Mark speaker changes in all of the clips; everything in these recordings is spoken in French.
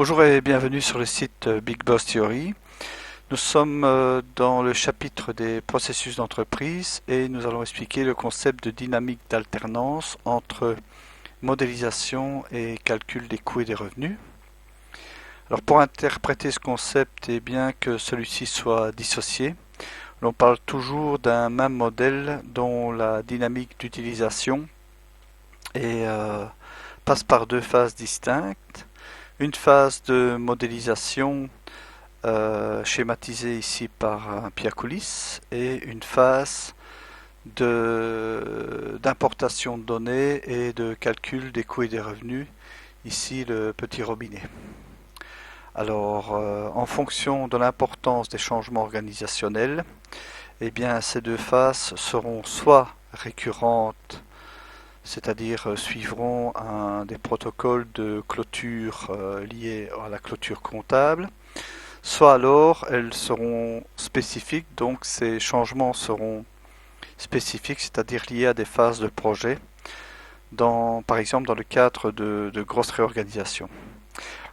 Speaker 1: Bonjour et bienvenue sur le site Big Boss Theory. Nous sommes dans le chapitre des processus d'entreprise et nous allons expliquer le concept de dynamique d'alternance entre modélisation et calcul des coûts et des revenus. Alors pour interpréter ce concept et bien que celui-ci soit dissocié, l'on parle toujours d'un même modèle dont la dynamique d'utilisation passe par deux phases distinctes. Une phase de modélisation schématisée ici par un Piakoulis et une phase d'importation de données et de calcul des coûts et des revenus, ici le petit robinet. Alors, en fonction de l'importance des changements organisationnels, eh bien, ces deux phases seront soit récurrentes, c'est-à-dire suivront des protocoles de clôture liés à la clôture comptable, soit alors elles seront spécifiques, donc ces changements seront spécifiques, c'est-à-dire liés à des phases de projet, par exemple dans le cadre de grosses réorganisations.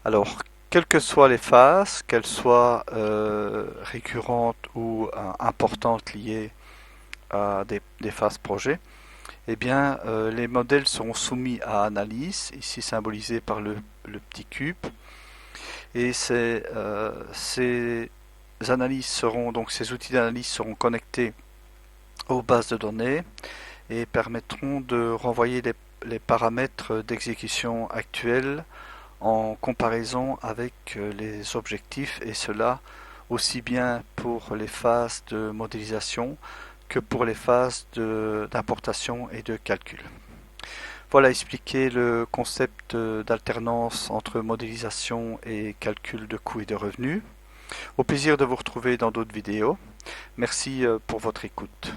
Speaker 1: Alors, quelles que soient les phases, qu'elles soient récurrentes ou importantes liées à des phases projet, eh bien, les modèles seront soumis à analyse, ici symbolisé par le petit cube, et ces analyses seront donc ces outils d'analyse seront connectés aux bases de données et permettront de renvoyer les paramètres d'exécution actuels en comparaison avec les objectifs, et cela aussi bien pour les phases de modélisation que pour les phases d'importation et de calcul. Voilà expliquer le concept d'alternance entre modélisation et calcul de coûts et de revenus. Au plaisir de vous retrouver dans d'autres vidéos. Merci pour votre écoute.